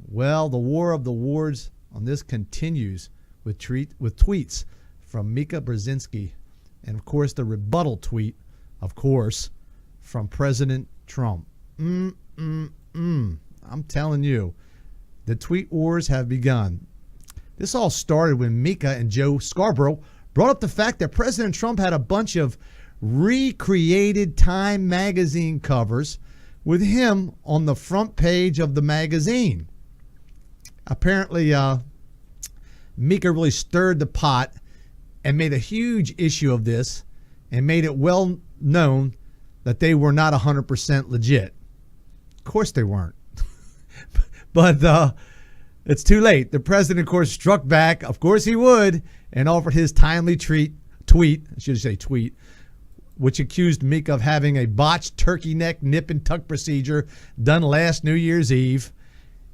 Well, the war of the words on this continues with tweets from Mika Brzezinski. And, of course, the rebuttal tweet, of course, from President Trump. I'm telling you, the tweet wars have begun. This all started when Mika and Joe Scarborough brought up the fact that President Trump had a bunch of recreated Time magazine covers with him on the front page of the magazine. Apparently, Mika really stirred the pot and made a huge issue of this and made it well known that they were not 100% legit. Of course they weren't. But it's too late. The president, of course, struck back. Of course he would, and offered his timely tweet, which accused Mika of having a botched turkey neck nip and tuck procedure done last New Year's Eve.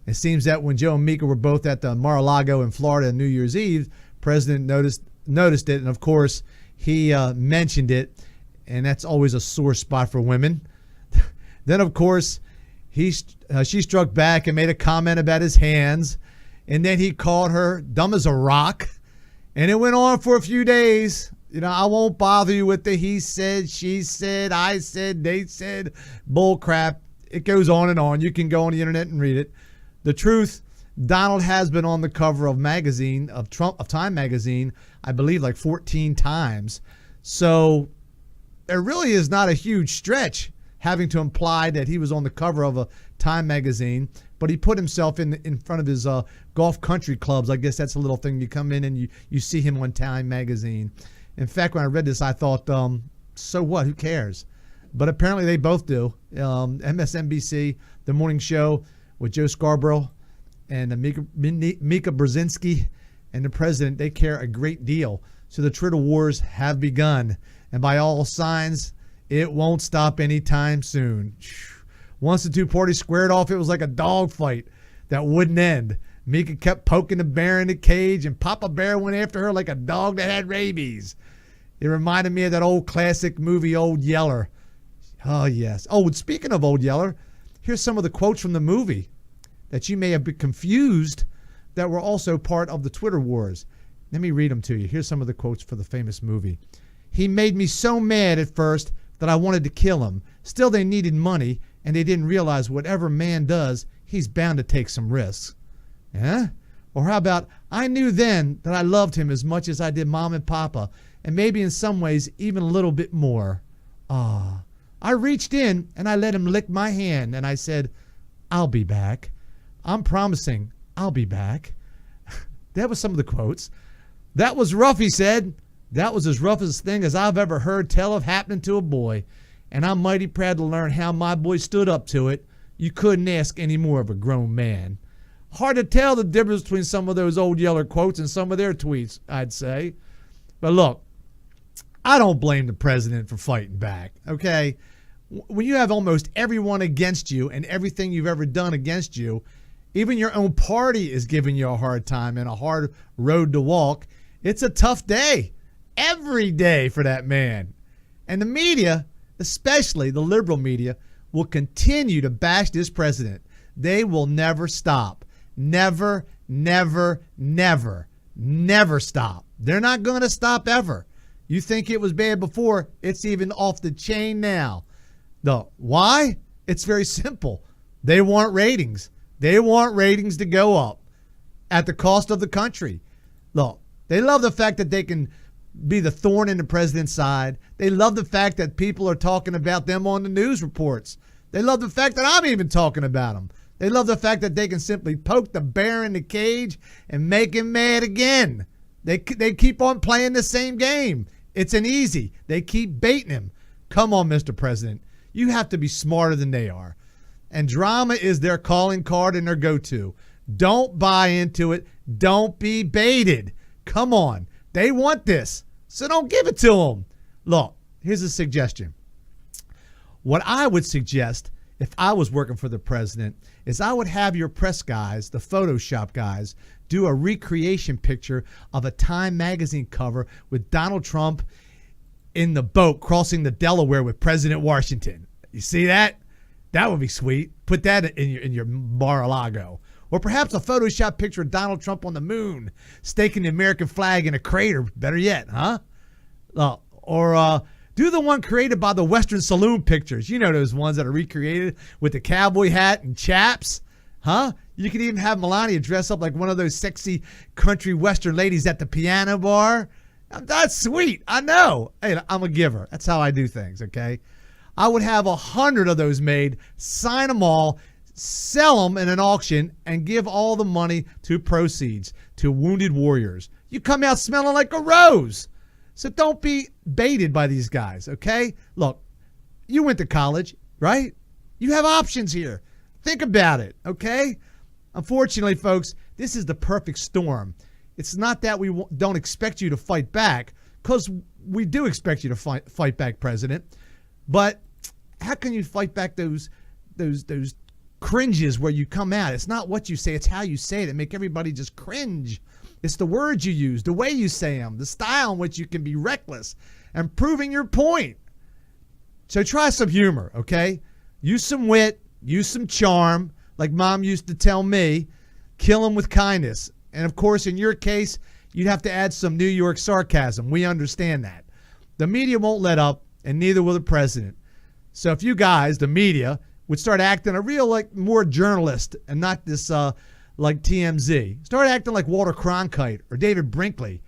It seems that when Joe and Mika were both at the Mar-a-Lago in Florida on New Year's Eve, President noticed it, and of course he mentioned it, and that's always a sore spot for women. Then, of course, she struck back and made a comment about his hands, and then he called her dumb as a rock, and it went on for a few days. You know, I won't bother you with the he said, she said, I said, they said, bull crap. It goes on and on. You can go on the internet and read it. The truth, Donald has been on the cover of Time magazine, I believe like 14 times. So it really is not a huge stretch having to imply that he was on the cover of a Time magazine, but he put himself in front of his golf country clubs. I guess that's a little thing. You come in and you see him on Time magazine. In fact, when I read this, I thought, so what? Who cares? But apparently they both do. MSNBC, the morning show with Joe Scarborough and Mika Brzezinski and the president, they care a great deal. So the Twitter wars have begun. And by all signs, it won't stop anytime soon. Once the two parties squared off, it was like a dog fight that wouldn't end. Mika kept poking the bear in the cage, and Papa Bear went after her like a dog that had rabies. It reminded me of that old classic movie, Old Yeller. Oh, yes. Oh, and speaking of Old Yeller, here's some of the quotes from the movie that you may have been confused that were also part of the Twitter wars. Let me read them to you. Here's some of the quotes for the famous movie. He made me so mad at first that I wanted to kill him. Still, they needed money, and they didn't realize whatever man does, he's bound to take some risks. Yeah? Or how about, I knew then that I loved him as much as I did Mom and Papa, and maybe in some ways even a little bit more. I reached in and I let him lick my hand, and I said, I'll be back. I'm promising I'll be back. That was some of the quotes. That was rough, he said. That was as rough a thing as I've ever heard tell of happening to a boy, and I'm mighty proud to learn how my boy stood up to it. You couldn't ask any more of a grown man. Hard to tell the difference between some of those Old Yeller quotes and some of their tweets, I'd say. But look, I don't blame the president for fighting back, okay? When you have almost everyone against you and everything you've ever done against you, even your own party is giving you a hard time and a hard road to walk, it's a tough day. Every day for that man. And the media, especially the liberal media, will continue to bash this president. They will never stop. Never, never, never, never stop. They're not going to stop ever. You think it was bad before, it's even off the chain now. No. Why? It's very simple. They want ratings. They want ratings to go up at the cost of the country. Look, they love the fact that they can be the thorn in the president's side. They love the fact that people are talking about them on the news reports. They love the fact that I'm even talking about them. They love the fact that they can simply poke the bear in the cage and make him mad again. They keep on playing the same game. It's an easy. They keep baiting him. Come on, Mr. President. You have to be smarter than they are. And drama is their calling card and their go-to. Don't buy into it. Don't be baited. Come on. They want this, so don't give it to them. Look, here's a suggestion. What I would suggest if I was working for the president is I would have your press guys, the Photoshop guys, do a recreation picture of a Time magazine cover with Donald Trump in the boat crossing the Delaware with President Washington. You see that? That would be sweet. Put that in your Mar-a-Lago. Or perhaps a Photoshop picture of Donald Trump on the moon, staking the American flag in a crater. Better yet, huh? Or do the one created by the Western Saloon Pictures. You know those ones that are recreated with the cowboy hat and chaps, huh? You can even have Melania dress up like one of those sexy country Western ladies at the piano bar. That's sweet. I know. Hey, I'm a giver. That's how I do things, okay? I would have 100 of those made, sign them all, sell them in an auction, and give all the money to proceeds to wounded warriors. You come out smelling like a rose. So don't be baited by these guys, okay? Look, you went to college, right? You have options here. Think about it, okay? Unfortunately, folks, this is the perfect storm. It's not that we don't expect you to fight back, because we do expect you to fight back, President. But how can you fight back those cringes where you come out? It's not what you say, it's how you say it that make everybody just cringe. It's the words you use, the way you say them, the style in which you can be reckless and proving your point. So try some humor, okay? Use some wit, use some charm, like Mom used to tell me. Kill them with kindness. And of course, in your case, you'd have to add some New York sarcasm. We understand that. The media won't let up, and neither will the president. So if you guys, the media, would start acting a real, like, more journalist and not this, like TMZ. Start acting like Walter Cronkite or David Brinkley.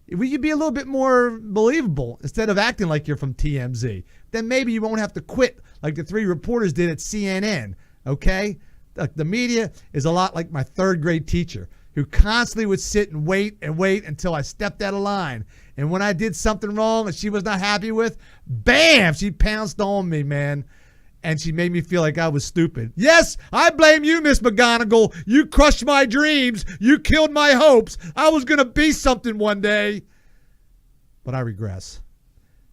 You'd be a little bit more believable instead of acting like you're from TMZ. Then maybe you won't have to quit like the 3 reporters did at CNN, okay? The media is a lot like my 3rd grade teacher who constantly would sit and wait until I stepped out of line. And when I did something wrong and she was not happy with, bam, she pounced on me, man. And she made me feel like I was stupid. Yes, I blame you, Miss McGonigal. You crushed my dreams. You killed my hopes. I was going to be something one day. But I regress.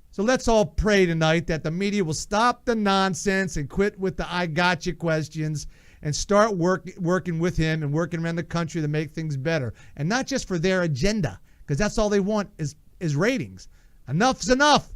So let's all pray tonight that the media will stop the nonsense and quit with the I gotcha questions and start working with him and working around the country to make things better. And not just for their agenda, because that's all they want is ratings. Enough's enough.